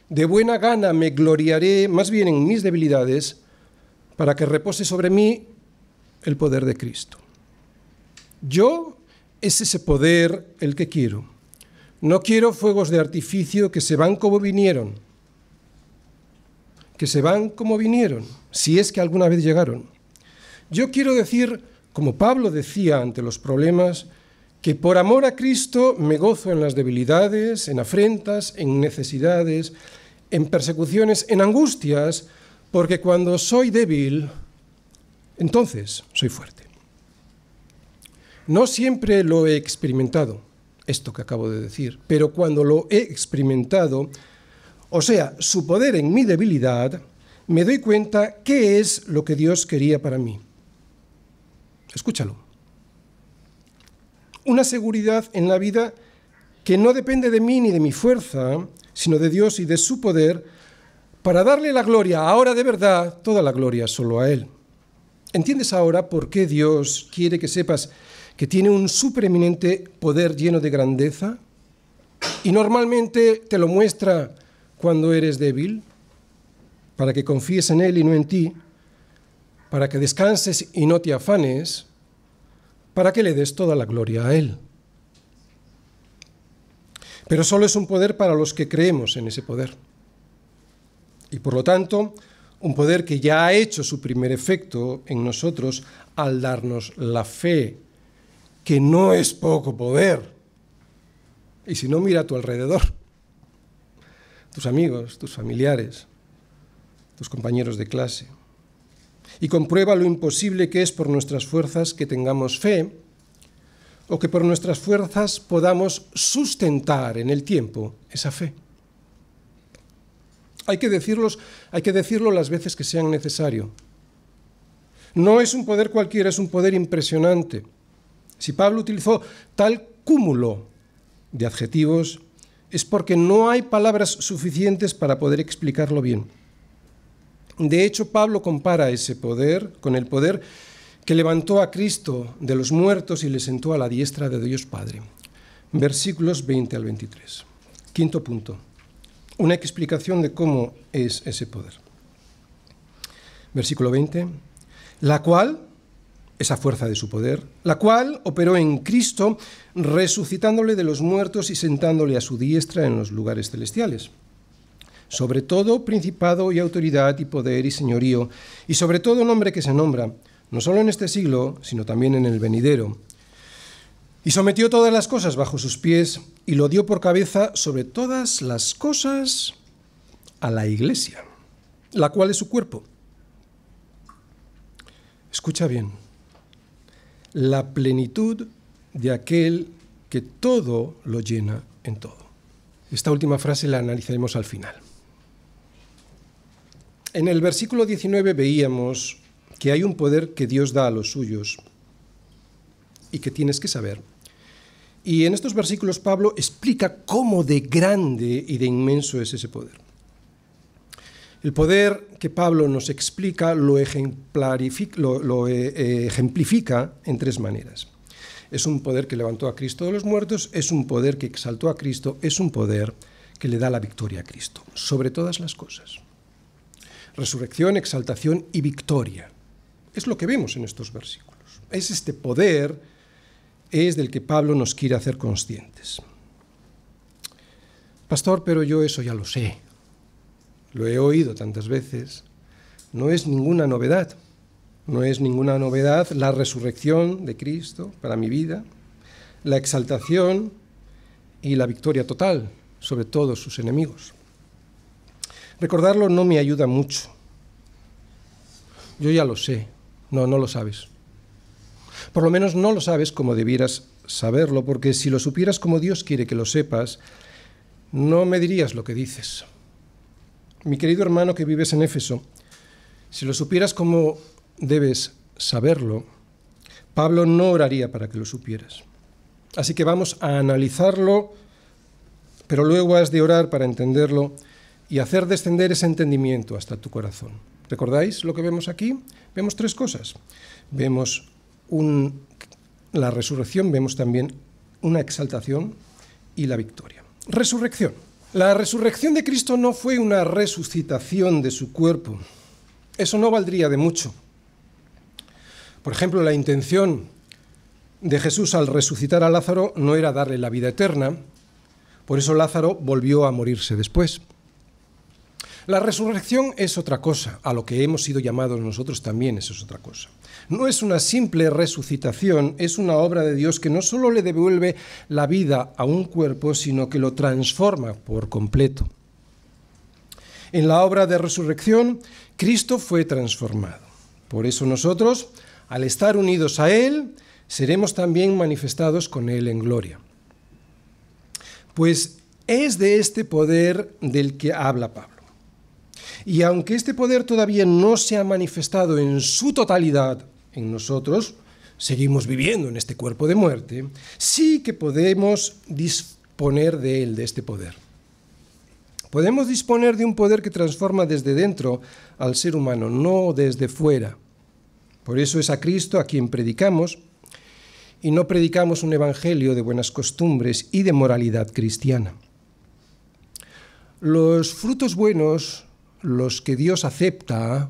de buena gana me gloriaré más bien en mis debilidades, para que repose sobre mí el poder de Cristo. Yo es ese poder el que quiero. No quiero fuegos de artificio que se van como vinieron, que se van como vinieron, si es que alguna vez llegaron. Yo quiero decir, como Pablo decía ante los problemas, que por amor a Cristo me gozo en las debilidades, en afrentas, en necesidades, en persecuciones, en angustias, porque cuando soy débil, entonces soy fuerte. No siempre lo he experimentado, esto que acabo de decir, pero cuando lo he experimentado, o sea, su poder en mi debilidad, me doy cuenta qué es lo que Dios quería para mí. Escúchalo. Una seguridad en la vida que no depende de mí ni de mi fuerza, sino de Dios y de su poder, para darle la gloria, ahora de verdad, toda la gloria solo a Él. ¿Entiendes ahora por qué Dios quiere que sepas que tiene un supereminente poder lleno de grandeza? Y normalmente te lo muestra cuando eres débil, para que confíes en Él y no en ti, para que descanses y no te afanes, para que le des toda la gloria a Él. Pero solo es un poder para los que creemos en ese poder. Y por lo tanto, un poder que ya ha hecho su primer efecto en nosotros al darnos la fe, que no es poco poder. Y si no, mira a tu alrededor. Tus amigos, tus familiares, tus compañeros de clase. Y comprueba lo imposible que es por nuestras fuerzas que tengamos fe, o que por nuestras fuerzas podamos sustentar en el tiempo esa fe. Hay que decirlo las veces que sean necesario. No es un poder cualquiera, es un poder impresionante. Si Pablo utilizó tal cúmulo de adjetivos, es porque no hay palabras suficientes para poder explicarlo bien. De hecho, Pablo compara ese poder con el poder que levantó a Cristo de los muertos y le sentó a la diestra de Dios Padre. Versículos 20 al 23. Quinto punto. Una explicación de cómo es ese poder. Versículo 20. La cual, esa fuerza de su poder, la cual operó en Cristo, resucitándole de los muertos y sentándole a su diestra en los lugares celestiales. Sobre todo principado y autoridad y poder y señorío, y sobre todo nombre que se nombra, no solo en este siglo, sino también en el venidero. Y sometió todas las cosas bajo sus pies, y lo dio por cabeza sobre todas las cosas a la Iglesia, la cual es su cuerpo. Escucha bien, la plenitud de aquel que todo lo llena en todo. Esta última frase la analizaremos al final. En el versículo 19 veíamos que hay un poder que Dios da a los suyos y que tienes que saber. Y en estos versículos Pablo explica cómo de grande y de inmenso es ese poder. El poder que Pablo nos explica lo ejemplifica en tres maneras. Es un poder que levantó a Cristo de los muertos, es un poder que exaltó a Cristo, es un poder que le da la victoria a Cristo, sobre todas las cosas. Resurrección, exaltación y victoria. Es lo que vemos en estos versículos. Es este poder, es del que Pablo nos quiere hacer conscientes. Pastor, pero yo eso ya lo sé. Lo he oído tantas veces. No es ninguna novedad. No es ninguna novedad la resurrección de Cristo para mi vida, la exaltación y la victoria total sobre todos sus enemigos. Recordarlo no me ayuda mucho. Yo ya lo sé. No lo sabes. Por lo menos no lo sabes como debieras saberlo, porque si lo supieras como Dios quiere que lo sepas, no me dirías lo que dices. Mi querido hermano que vives en Éfeso, si lo supieras como debes saberlo, Pablo no oraría para que lo supieras. Así que vamos a analizarlo, pero luego has de orar para entenderlo y hacer descender ese entendimiento hasta tu corazón. ¿Recordáis lo que vemos aquí? Vemos tres cosas. Vemos la resurrección, vemos también una exaltación y la victoria. Resurrección. La resurrección de Cristo no fue una resucitación de su cuerpo. Eso no valdría de mucho. Por ejemplo, la intención de Jesús al resucitar a Lázaro no era darle la vida eterna, por eso Lázaro volvió a morirse después. La resurrección es otra cosa, a lo que hemos sido llamados nosotros también eso es otra cosa. No es una simple resucitación, es una obra de Dios que no solo le devuelve la vida a un cuerpo, sino que lo transforma por completo. En la obra de resurrección, Cristo fue transformado. Por eso nosotros, al estar unidos a Él, seremos también manifestados con Él en gloria. Pues es de este poder del que habla Pablo. Y aunque este poder todavía no se ha manifestado en su totalidad en nosotros, seguimos viviendo en este cuerpo de muerte, sí que podemos disponer de él, de este poder. Podemos disponer de un poder que transforma desde dentro al ser humano, no desde fuera. Por eso es a Cristo a quien predicamos, y no predicamos un evangelio de buenas costumbres y de moralidad cristiana. Los frutos buenos, los que Dios acepta,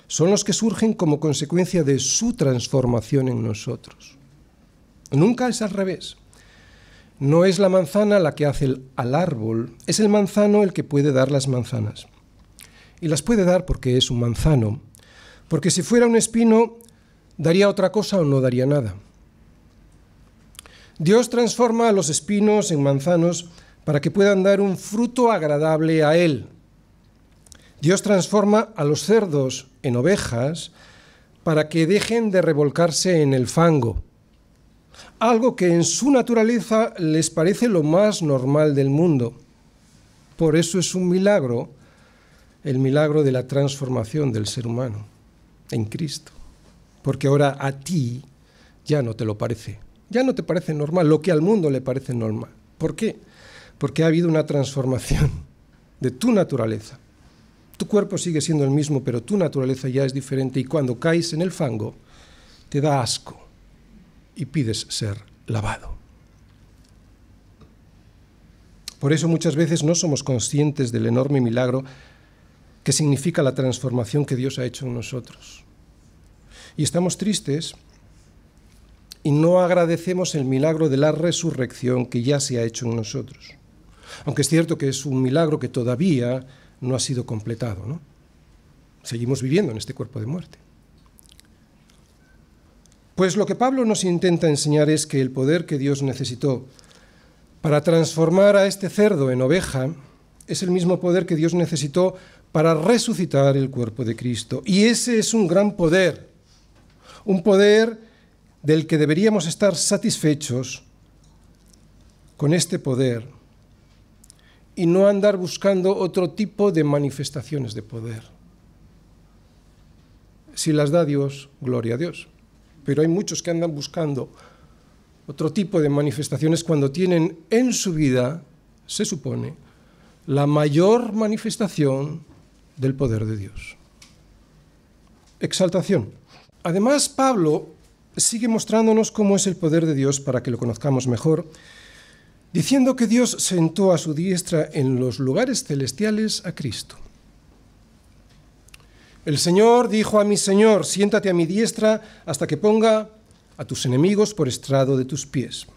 son los que surgen como consecuencia de su transformación en nosotros. Nunca es al revés. No es la manzana la que hace al árbol, es el manzano el que puede dar las manzanas. Y las puede dar porque es un manzano, porque si fuera un espino, daría otra cosa o no daría nada. Dios transforma a los espinos en manzanos para que puedan dar un fruto agradable a Él. Dios transforma a los cerdos en ovejas para que dejen de revolcarse en el fango, algo que en su naturaleza les parece lo más normal del mundo. Por eso es un milagro, el milagro de la transformación del ser humano en Cristo. Porque ahora a ti ya no te lo parece, ya no te parece normal, lo que al mundo le parece normal. ¿Por qué? Porque ha habido una transformación de tu naturaleza. Tu cuerpo sigue siendo el mismo, pero tu naturaleza ya es diferente y cuando caes en el fango te da asco y pides ser lavado. Por eso muchas veces no somos conscientes del enorme milagro que significa la transformación que Dios ha hecho en nosotros. Y estamos tristes y no agradecemos el milagro de la resurrección que ya se ha hecho en nosotros. Aunque es cierto que es un milagro que todavía no ha sido completado, ¿no? Seguimos viviendo en este cuerpo de muerte. Pues lo que Pablo nos intenta enseñar es que el poder que Dios necesitó para transformar a este cerdo en oveja es el mismo poder que Dios necesitó para resucitar el cuerpo de Cristo. Y ese es un gran poder, un poder del que deberíamos estar satisfechos con este poder y no andar buscando otro tipo de manifestaciones de poder. Si las da Dios, gloria a Dios. Pero hay muchos que andan buscando otro tipo de manifestaciones cuando tienen en su vida, se supone, la mayor manifestación del poder de Dios. Exaltación. Además, Pablo sigue mostrándonos cómo es el poder de Dios para que lo conozcamos mejor, diciendo que Dios sentó a su diestra en los lugares celestiales a Cristo. El Señor dijo a mi Señor, siéntate a mi diestra hasta que ponga a tus enemigos por estrado de tus pies.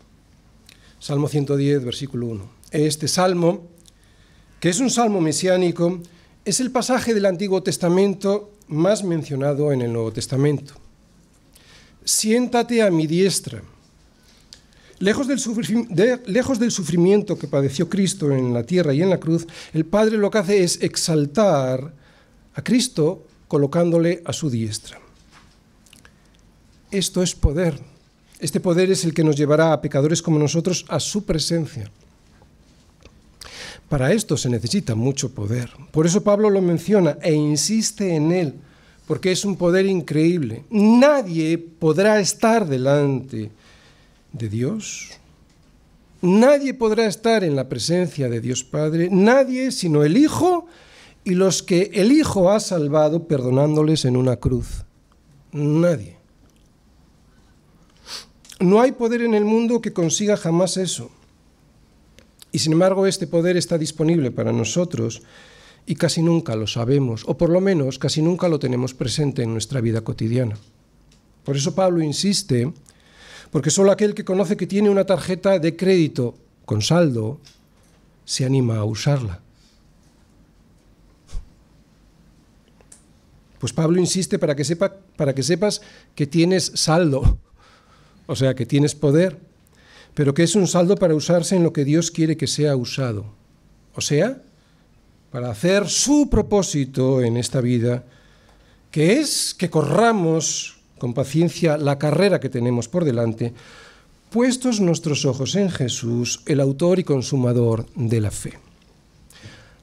Salmo 110, versículo 1. Este salmo, que es un salmo mesiánico, es el pasaje del Antiguo Testamento más mencionado en el Nuevo Testamento. Siéntate a mi diestra. Lejos del sufrimiento que padeció Cristo en la tierra y en la cruz, el Padre lo que hace es exaltar a Cristo colocándole a su diestra. Esto es poder. Este poder es el que nos llevará a pecadores como nosotros a su presencia. Para esto se necesita mucho poder. Por eso Pablo lo menciona e insiste en él, porque es un poder increíble. Nadie podrá estar delante de Dios. Nadie podrá estar en la presencia de Dios Padre. Nadie sino el Hijo y los que el Hijo ha salvado perdonándoles en una cruz. Nadie. No hay poder en el mundo que consiga jamás eso. Y sin embargo, este poder está disponible para nosotros y casi nunca lo sabemos, o por lo menos casi nunca lo tenemos presente en nuestra vida cotidiana. Por eso Pablo insiste, porque solo aquel que conoce que tiene una tarjeta de crédito con saldo se anima a usarla. Pues Pablo insiste para que sepas que tienes saldo, o sea, que tienes poder, pero que es un saldo para usarse en lo que Dios quiere que sea usado, o sea, para hacer su propósito en esta vida, que es que corramos con paciencia la carrera que tenemos por delante, puestos nuestros ojos en Jesús, el autor y consumador de la fe.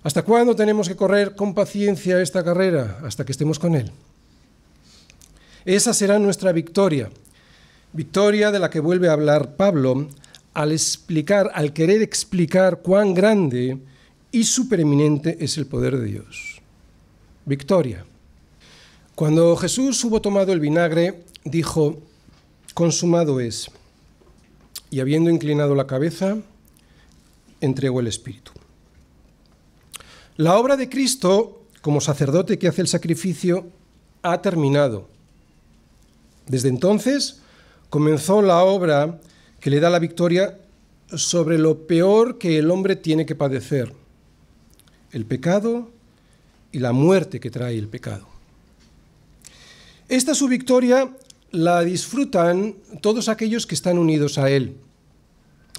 ¿Hasta cuándo tenemos que correr con paciencia esta carrera? Hasta que estemos con Él. Esa será nuestra victoria, victoria de la que vuelve a hablar Pablo al querer explicar cuán grande y supereminente es el poder de Dios. Victoria. Cuando Jesús hubo tomado el vinagre, dijo, consumado es, y habiendo inclinado la cabeza, entregó el Espíritu. La obra de Cristo, como sacerdote que hace el sacrificio, ha terminado. Desde entonces comenzó la obra que le da la victoria sobre lo peor que el hombre tiene que padecer, el pecado y la muerte que trae el pecado. Esta su victoria la disfrutan todos aquellos que están unidos a Él.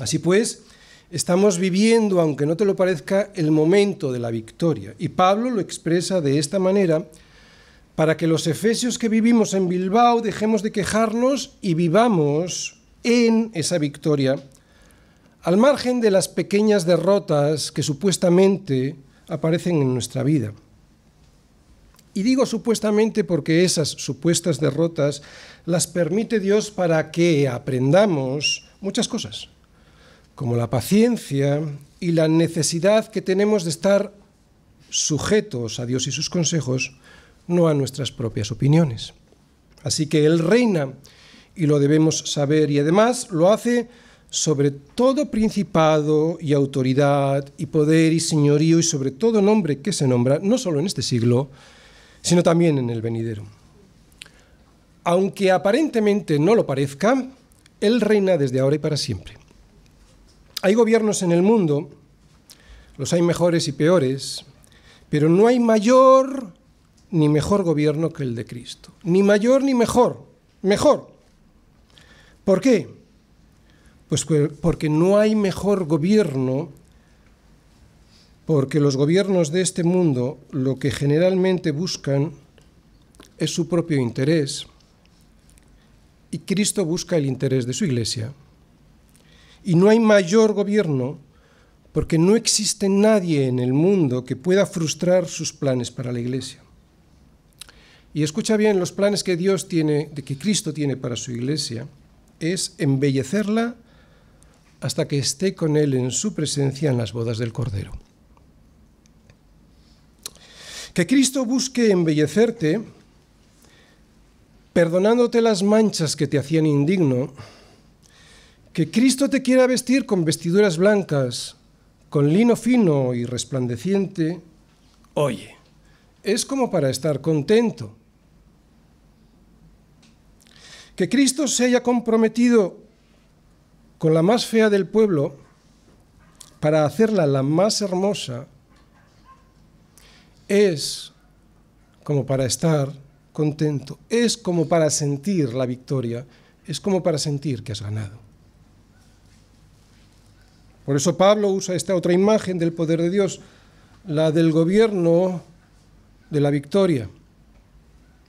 Así pues, estamos viviendo, aunque no te lo parezca, el momento de la victoria. Y Pablo lo expresa de esta manera para que los efesios que vivimos en Bilbao dejemos de quejarnos y vivamos en esa victoria, al margen de las pequeñas derrotas que supuestamente aparecen en nuestra vida. Y digo supuestamente porque esas supuestas derrotas las permite Dios para que aprendamos muchas cosas, como la paciencia y la necesidad que tenemos de estar sujetos a Dios y sus consejos, no a nuestras propias opiniones. Así que Él reina y lo debemos saber, y además lo hace sobre todo principado y autoridad y poder y señorío y sobre todo nombre que se nombra, no solo en este siglo, sino también en el venidero. Aunque aparentemente no lo parezca, Él reina desde ahora y para siempre. Hay gobiernos en el mundo, los hay mejores y peores, pero no hay mayor ni mejor gobierno que el de Cristo. Ni mayor ni mejor, mejor. ¿Por qué? Pues porque no hay mejor gobierno, porque los gobiernos de este mundo lo que generalmente buscan es su propio interés, y Cristo busca el interés de su Iglesia. Y no hay mayor gobierno porque no existe nadie en el mundo que pueda frustrar sus planes para la Iglesia. Y escucha bien, los planes que Dios tiene, que Cristo tiene para su Iglesia, es embellecerla hasta que esté con Él en su presencia en las bodas del Cordero. Que Cristo busque embellecerte, perdonándote las manchas que te hacían indigno, que Cristo te quiera vestir con vestiduras blancas, con lino fino y resplandeciente, oye, es como para estar contento. Que Cristo se haya comprometido con la más fea del pueblo para hacerla la más hermosa, es como para estar contento, es como para sentir la victoria, es como para sentir que has ganado. Por eso Pablo usa esta otra imagen del poder de Dios, la del gobierno de la victoria.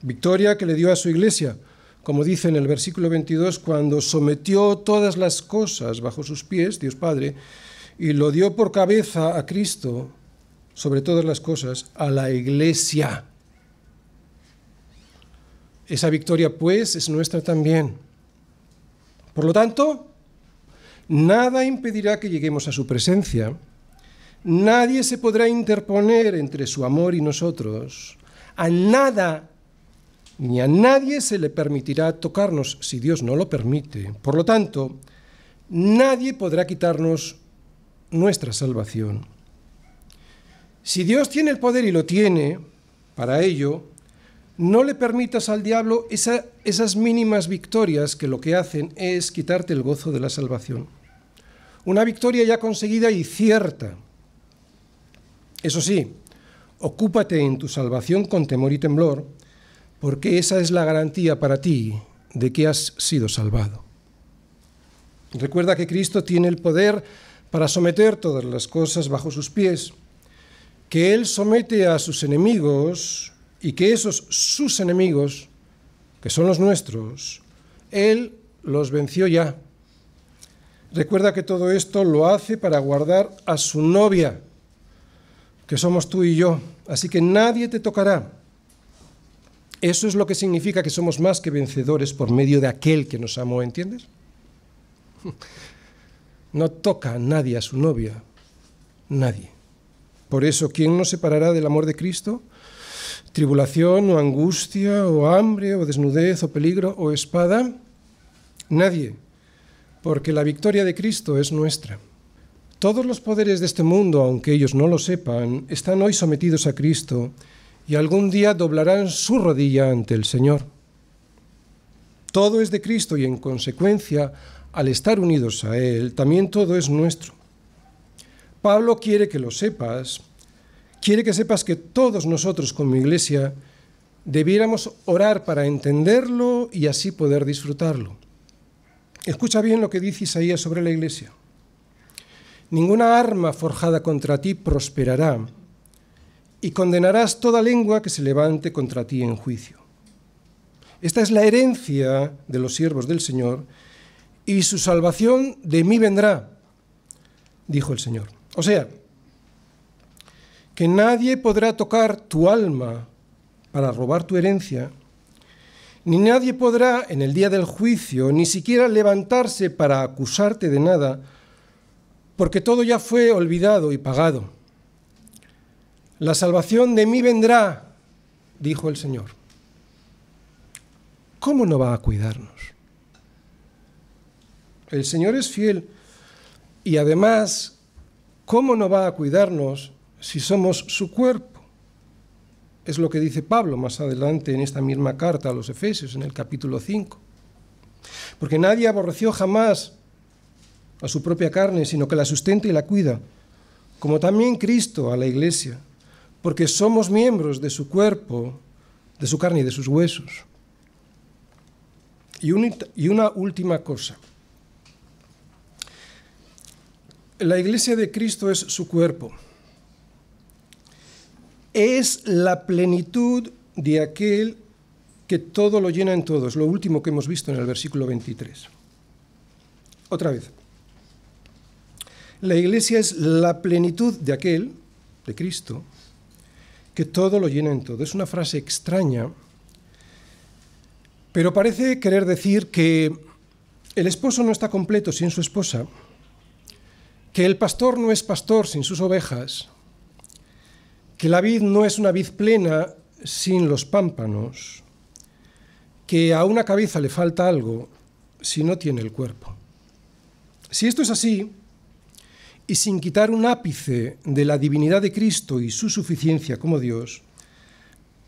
Victoria que le dio a su Iglesia, como dice en el versículo 22, cuando sometió todas las cosas bajo sus pies, Dios Padre, y lo dio por cabeza a Cristo, sobre todas las cosas, a la Iglesia. Esa victoria, pues, es nuestra también. Por lo tanto, nada impedirá que lleguemos a su presencia. Nadie se podrá interponer entre su amor y nosotros. A nada ni a nadie se le permitirá tocarnos si Dios no lo permite. Por lo tanto, nadie podrá quitarnos nuestra salvación. Si Dios tiene el poder y lo tiene, para ello, no le permitas al diablo esas mínimas victorias que lo que hacen es quitarte el gozo de la salvación. Una victoria ya conseguida y cierta. Eso sí, ocúpate en tu salvación con temor y temblor, porque esa es la garantía para ti de que has sido salvado. Recuerda que Cristo tiene el poder para someter todas las cosas bajo sus pies, que Él somete a sus enemigos y que esos sus enemigos, que son los nuestros, Él los venció ya. Recuerda que todo esto lo hace para guardar a su novia, que somos tú y yo, así que nadie te tocará. Eso es lo que significa que somos más que vencedores por medio de aquel que nos amó, ¿entiendes? No toca a nadie a su novia, nadie. Por eso, ¿quién nos separará del amor de Cristo? ¿Tribulación o angustia o hambre o desnudez o peligro o espada? Nadie, porque la victoria de Cristo es nuestra. Todos los poderes de este mundo, aunque ellos no lo sepan, están hoy sometidos a Cristo y algún día doblarán su rodilla ante el Señor. Todo es de Cristo y en consecuencia, al estar unidos a Él, también todo es nuestro. Pablo quiere que lo sepas, quiere que sepas que todos nosotros como iglesia debiéramos orar para entenderlo y así poder disfrutarlo. Escucha bien lo que dice Isaías sobre la iglesia. Ninguna arma forjada contra ti prosperará, y condenarás toda lengua que se levante contra ti en juicio. Esta es la herencia de los siervos del Señor, y su salvación de mí vendrá, dijo el Señor. O sea, que nadie podrá tocar tu alma para robar tu herencia, ni nadie podrá en el día del juicio ni siquiera levantarse para acusarte de nada, porque todo ya fue olvidado y pagado. La salvación de mí vendrá, dijo el Señor. ¿Cómo no va a cuidarnos? El Señor es fiel y además, ¿cómo no va a cuidarnos si somos su cuerpo? Es lo que dice Pablo más adelante en esta misma carta a los Efesios, en el capítulo 5. Porque nadie aborreció jamás a su propia carne, sino que la sustenta y la cuida, como también Cristo a la iglesia, porque somos miembros de su cuerpo, de su carne y de sus huesos. Y una última cosa. La iglesia de Cristo es su cuerpo. Es la plenitud de aquel que todo lo llena en todo. Es lo último que hemos visto en el versículo 23. Otra vez. La iglesia es la plenitud de aquel, de Cristo, que todo lo llena en todo. Es una frase extraña, pero parece querer decir que el esposo no está completo sin su esposa, que el pastor no es pastor sin sus ovejas, que la vid no es una vid plena sin los pámpanos, que a una cabeza le falta algo si no tiene el cuerpo. Si esto es así, y sin quitar un ápice de la divinidad de Cristo y su suficiencia como Dios,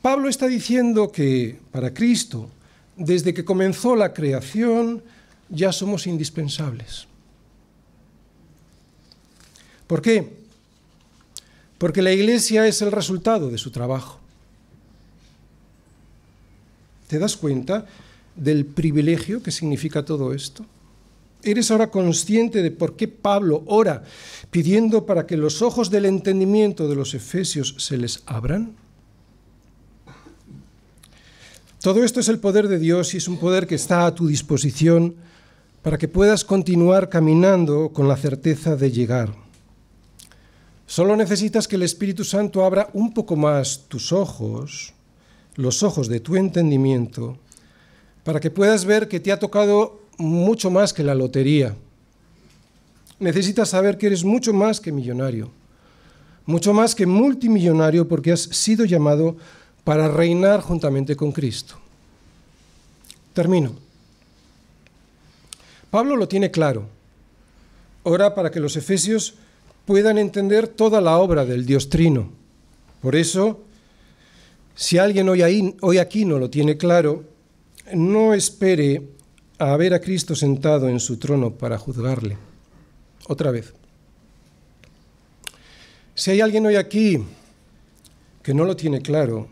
Pablo está diciendo que para Cristo, desde que comenzó la creación, ya somos indispensables. ¿Por qué? Porque la iglesia es el resultado de su trabajo. ¿Te das cuenta del privilegio que significa todo esto? ¿Eres ahora consciente de por qué Pablo ora pidiendo para que los ojos del entendimiento de los efesios se les abran? Todo esto es el poder de Dios y es un poder que está a tu disposición para que puedas continuar caminando con la certeza de llegar. Solo necesitas que el Espíritu Santo abra un poco más tus ojos, los ojos de tu entendimiento, para que puedas ver que te ha tocado mucho más que la lotería. Necesitas saber que eres mucho más que millonario, mucho más que multimillonario, porque has sido llamado para reinar juntamente con Cristo. Termino. Pablo lo tiene claro. Ora para que los efesios puedan entender toda la obra del Dios Trino. Por eso, si alguien hoy aquí no lo tiene claro, no espere a ver a Cristo sentado en su trono para juzgarle. Otra vez. Si hay alguien hoy aquí que no lo tiene claro,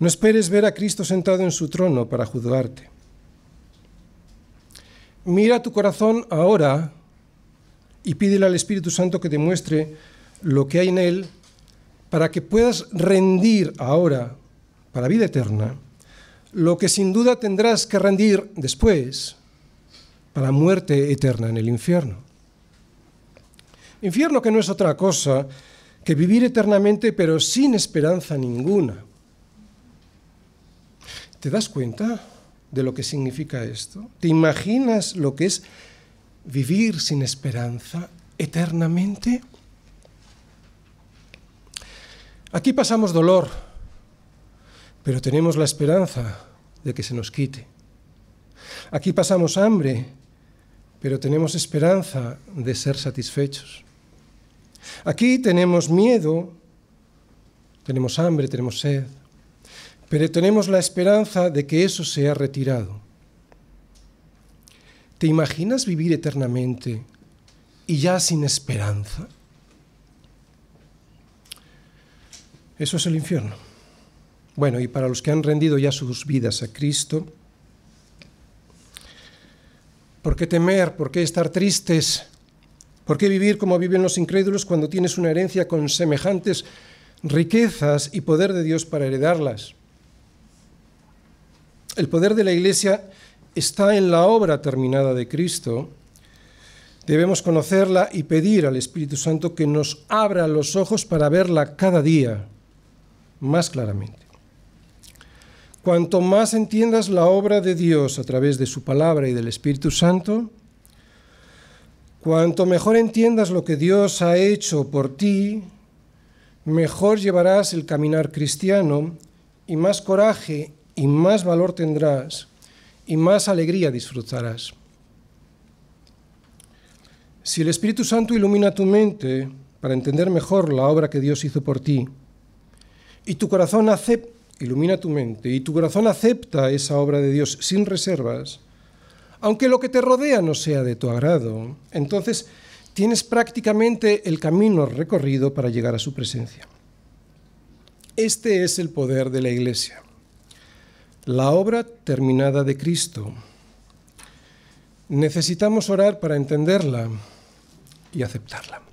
No esperes ver a Cristo sentado en su trono para juzgarte. Mira tu corazón ahora y pídele al Espíritu Santo que te muestre lo que hay en él para que puedas rendir ahora, para vida eterna, lo que sin duda tendrás que rendir después, para muerte eterna en el infierno. Infierno que no es otra cosa que vivir eternamente pero sin esperanza ninguna. ¿Te das cuenta de lo que significa esto? ¿Te imaginas lo que es vivir sin esperanza eternamente? Aquí pasamos dolor, pero tenemos la esperanza de que se nos quite. Aquí pasamos hambre, pero tenemos esperanza de ser satisfechos. Aquí tenemos miedo, tenemos hambre, tenemos sed, pero tenemos la esperanza de que eso sea retirado. ¿Te imaginas vivir eternamente y ya sin esperanza? Eso es el infierno. Bueno, y para los que han rendido ya sus vidas a Cristo, ¿por qué temer? ¿Por qué estar tristes? ¿Por qué vivir como viven los incrédulos cuando tienes una herencia con semejantes riquezas y poder de Dios para heredarlas? El poder de la Iglesia está en la obra terminada de Cristo. Debemos conocerla y pedir al Espíritu Santo que nos abra los ojos para verla cada día más claramente. Cuanto más entiendas la obra de Dios a través de su palabra y del Espíritu Santo, cuanto mejor entiendas lo que Dios ha hecho por ti, mejor llevarás el caminar cristiano y más coraje y más valor tendrás y más alegría disfrutarás. Si el Espíritu Santo ilumina tu mente para entender mejor la obra que Dios hizo por ti, y tu corazón ilumina tu mente, y tu corazón acepta esa obra de Dios sin reservas, aunque lo que te rodea no sea de tu agrado, entonces tienes prácticamente el camino recorrido para llegar a su presencia. Este es el poder de la Iglesia, la obra terminada de Cristo. Necesitamos orar para entenderla y aceptarla.